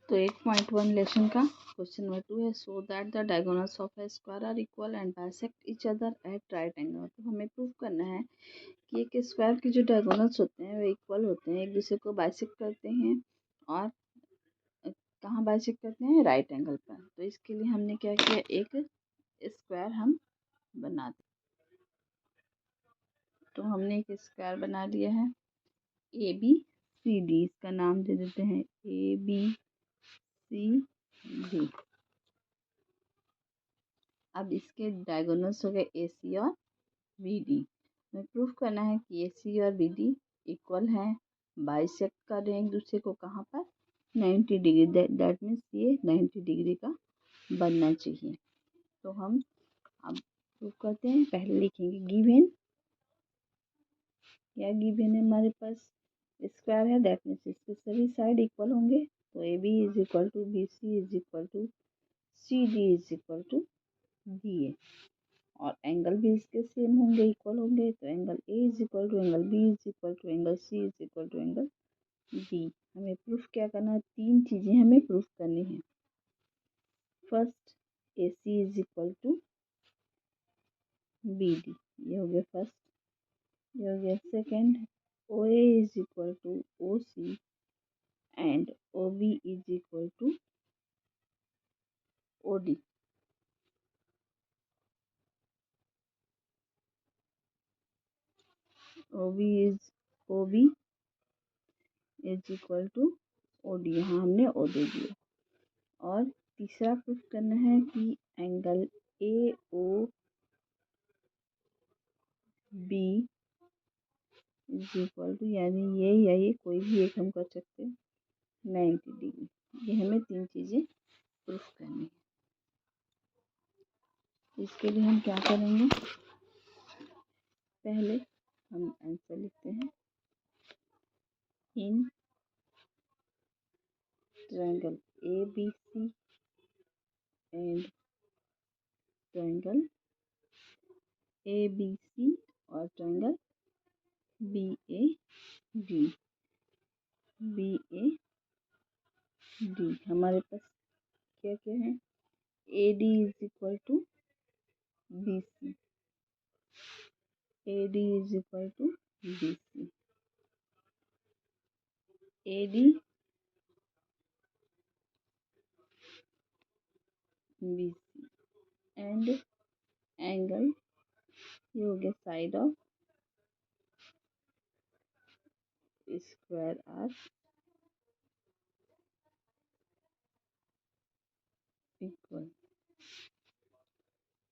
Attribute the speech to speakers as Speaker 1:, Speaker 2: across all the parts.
Speaker 1: तो 8.1 लेसन का question number 2 है, so that the diagonals of a square are equal and bisect each other at right angle. तो हमें prove करना है कि एक स्क्वायर के जो डायगोनल्स होते हैं वो इक्वल होते हैं, एक दूसरे को बाइसेक्ट करते हैं और कहाँ बाइसेक्ट करते हैं, राइट एंगल पर। तो इसके लिए हमने क्या किया, एक स्क्वायर हम बना दिया। तो हमने एक स्क्वायर बना लिया है ए बी सी डी, इसका नाम दे देते हैं ए बी सी डी। अब इसके डायगोनल्स हो गए ए सी और बी डी। हमें प्रूफ करना है कि ए सी और बी डी इक्वल हैं, बाइसेक्ट कर रहे हैं एक दूसरे को कहाँ पर, 90 डिग्री। दैट मीन्स ये 90 डिग्री का बनना चाहिए। तो हम अब प्रूफ करते हैं। पहले लिखेंगे गिवन, क्या गिवन है हमारे पास, स्क्वायर है, दैट मीन्स इसके सभी साइड इक्वल होंगे। तो A B is equal to B C is equal to C D is equal to D A, और एंगल भी इसके सेम होंगे, इक्वल होंगे। तो angle A is equal to angle B is equal to angle C is equal to angle D. हमें proof क्या करना है, तीन चीजें हमें प्रूफ करनी है। First, A C is equal to B D, ये हो गया फर्स्ट। ये हो गया second, O A is equal to O C and O B is equal to O D. O B is equal to O D, यहाँ हमने ओ दे दिया। और तीसरा प्रूफ करना है कि angle A O B is equal to, यानी ये या ये कोई भी एक हम कर सकते हैं, 90 डिग्री। ये हमें तीन चीज़ें प्रूफ करनी है। इसके लिए हम क्या करेंगे, पहले हम आंसर लिखते हैं। इन triangle A B C and triangle A B C और triangle B A D, B A D, हमारे पास क्या क्या है, A D is equal to B C, A D is equal to B C, A D B C and angle, ये हो गया side of square are equal,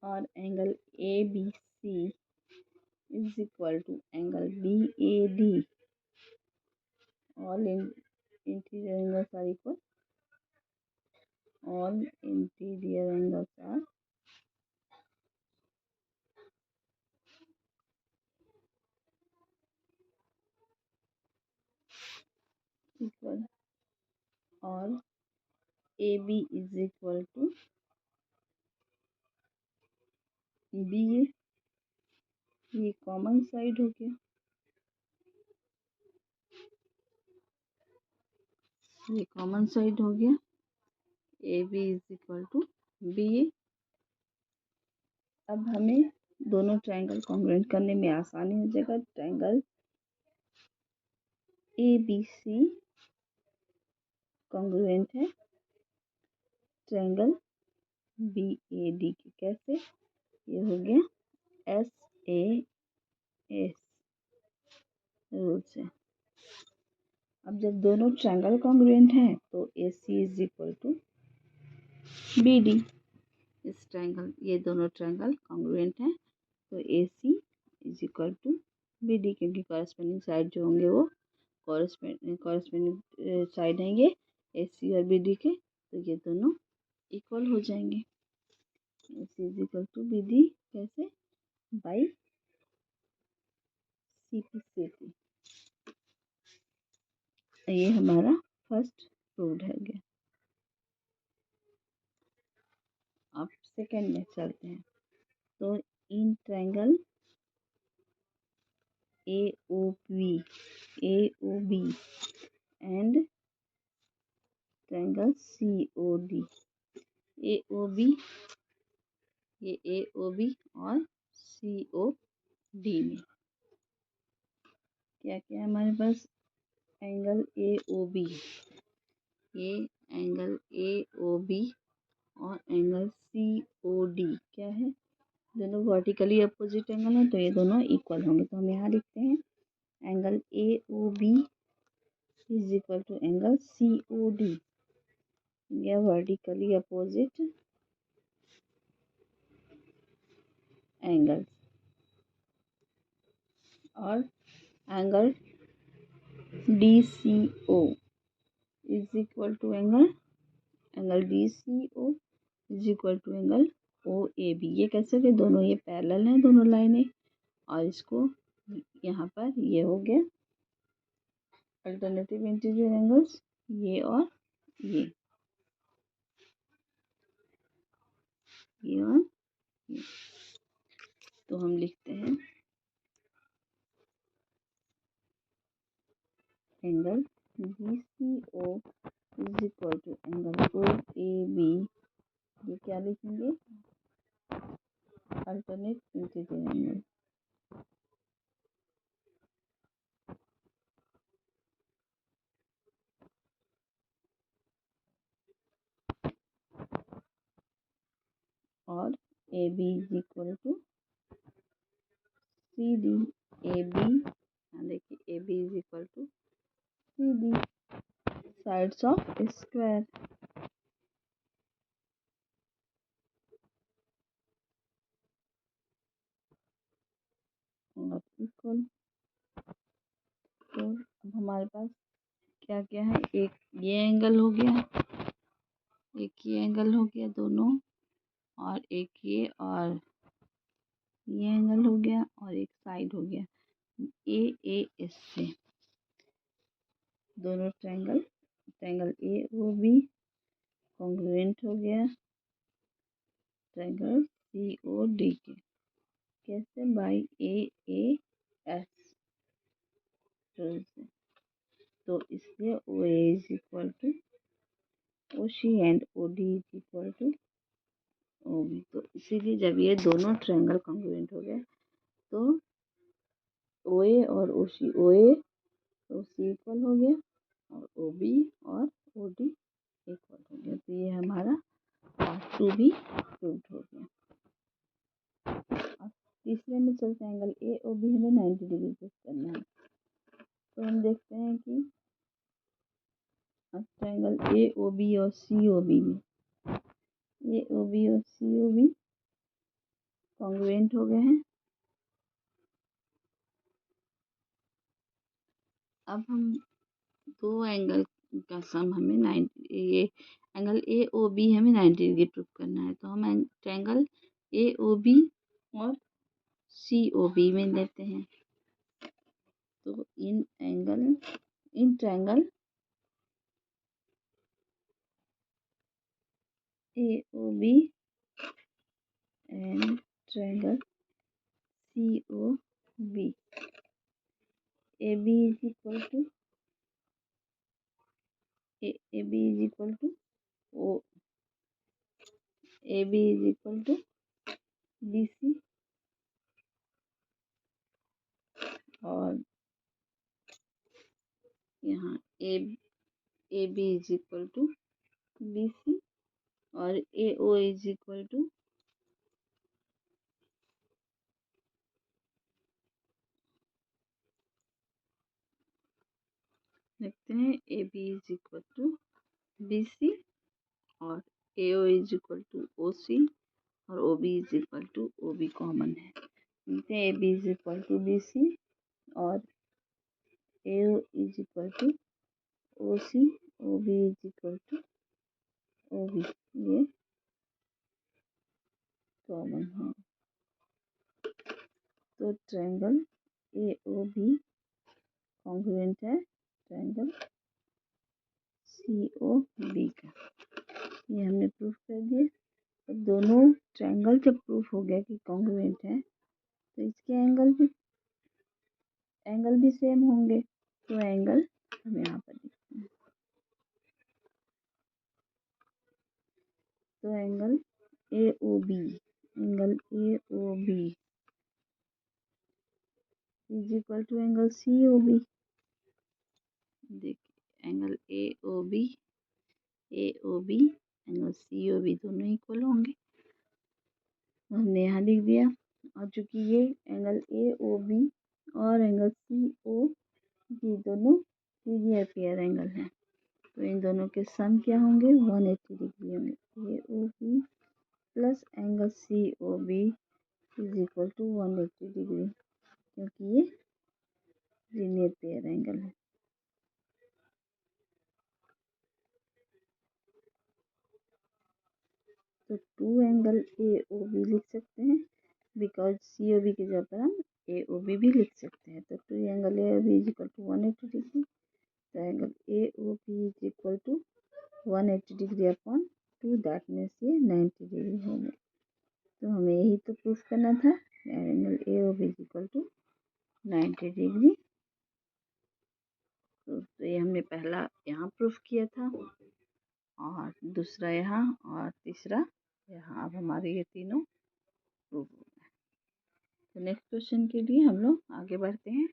Speaker 1: और angle A B C is equal to angle B A D, all interior angles are equal, all interior angles are equal, और A B is equal to B A, ये common side हो गया, ये common side हो गया, A B is equal to B A. अब हमें दोनों ट्रायंगल कॉन्ग्रुएंट करने में आसानी हो जाएगा। Triangle A B C congruent है ट्रायंगल बी ए डी के, कैसे, ये हो गया एस ए एस रूल से। अब जब दोनों ट्रायंगल कॉन्ग्रुएंट हैं तो A C is equal to B D, इस ट्रायंगल, ये दोनों ट्रायंगल कॉन्ग्रुएंट हैं तो A C is equal to B D, क्योंकि कॉरेस्पॉन्डिंग साइड जो होंगे वो कॉरेस्पॉन्डिंग साइड हैं ये ए सी और बी डी के, तो ये दोनों इक्वल हो जाएंगे। A C is equal to B D, कैसे, by C P C T. ये हमारा फर्स्ट प्रूव्ड है गया। अब सेकेंड में चलते हैं। तो इन triangle A O B and triangle COD, AOB, ये AOB और COD में क्या क्या है हमारे पास? एंगल AOB, ये एंगल AOB और एंगल COD क्या है? दोनों वर्टिकली अपोजिट एंगल है, तो ये दोनों इक्वल होंगे। तो हम यहाँ लिखते हैं angle AOB is equal to angle COD, यह वर्टिकली अपोजिट एंगल। और angle DCO is equal to angle DCO is equal to angle OAB। ये कैसे होगा? दोनों ये पैरेलल हैं, दोनों लाइनें, और इसको यहाँ पर ये हो गया अल्टरनेटिव इंटीजर एंगल्स, ये और ये और ये। तो हम लिखते हैं angle DCO is equal to angle OAB। ये क्या लिखेंगे? Alternate interior angle. और AB is equal to CD। AB, देखिए AB is equal to CD, sides of square. और इक्वल। तो अब हमारे पास क्या क्या है? एक ये एंगल हो गया, एक ये एंगल हो गया दोनों, और एक ये और ये एंगल हो गया, और एक साइड हो गया AAS से। दोनों ट्रायंगल AOB कॉन्ग्रुएंट हो गया ट्रायंगल COD के। कैसे? बाई AAS रूल से। तो इसलिए OA is equal to OC and OD is equal to OB। तो इसीलिए जब ये दोनों ट्रायंगल कॉन्ग्रुएंट हो गए तो OA और OC इक्वल हो गया, और OB और OD इक्वल हो गया। तो ये हमारा पार्ट 2 भी प्रूव्ड हो गया। अब तीसरे में चलते हैं, एंगल AOB हमें 90 डिग्री प्रूव करना है। तो हम देखते हैं कि अब ट्रायंगल AOB और COB में AOB और COB कॉन्ग्रुएंट हो गए हैं। अब हम दो एंगल का सम हमें 90, ये एंगल AOB हमें 90 डिग्री प्रूव करना है। तो हम ट्रायंगल AOB और COB में लेते हैं। तो इन triangle AOB and triangle COB, AB is equal to AB is equal to O, AB is equal to BC, और यहाँ AB is equal to BC, और AO is equal to देखते हैं AB is equal to BC, और AO is equal to OC, और OB is equal to OB common है। देखते हैं AB is equal to BC और AO is equal to OC, OB is equal to OB, ये common है। तो triangle AOB congruent है ट्रायंगल COB का। ये हमने प्रूफ कर दिया। तो दोनों ट्रायंगल जब प्रूफ हो गया कि कॉन्ग्रुएंट है, तो इसके एंगल भी सेम होंगे। तो एंगल हम यहाँ पर लिखते हैं तो angle AOB is equal to angle COB। देखिए एंगल AOB एंगल COB दोनों इक्वल होंगे, हमने यहाँ लिख दिया। और चूंकि ये एंगल AOB और एंगल COB दोनों लीनियर पेयर एंगल हैं, तो इन दोनों के सम क्या होंगे, 180 डिग्री होंगे। AOB plus angle COB is equal to 180 degree, क्योंकि ये लीनियर पेयर एंगल है। तो 2 एंगल AOB लिख सकते हैं, बिकॉज COB की जगह पर हम AOB भी लिख सकते हैं। तो 2 angle AOB is equal to 180 degree. तो angle AOB is equal to 180 degree upon 2, that means ये 90 डिग्री होंगे। तो हमें यही तो प्रूफ करना था, angle AOB is equal to 90 degree. तो ये हमने पहला यहाँ प्रूफ किया था, और दूसरा यहाँ, और तीसरा यहाँ। अब हमारे ये तीनों प्रूफ हो गए। तो नेक्स्ट क्वेश्चन के लिए हम लोग आगे बढ़ते हैं।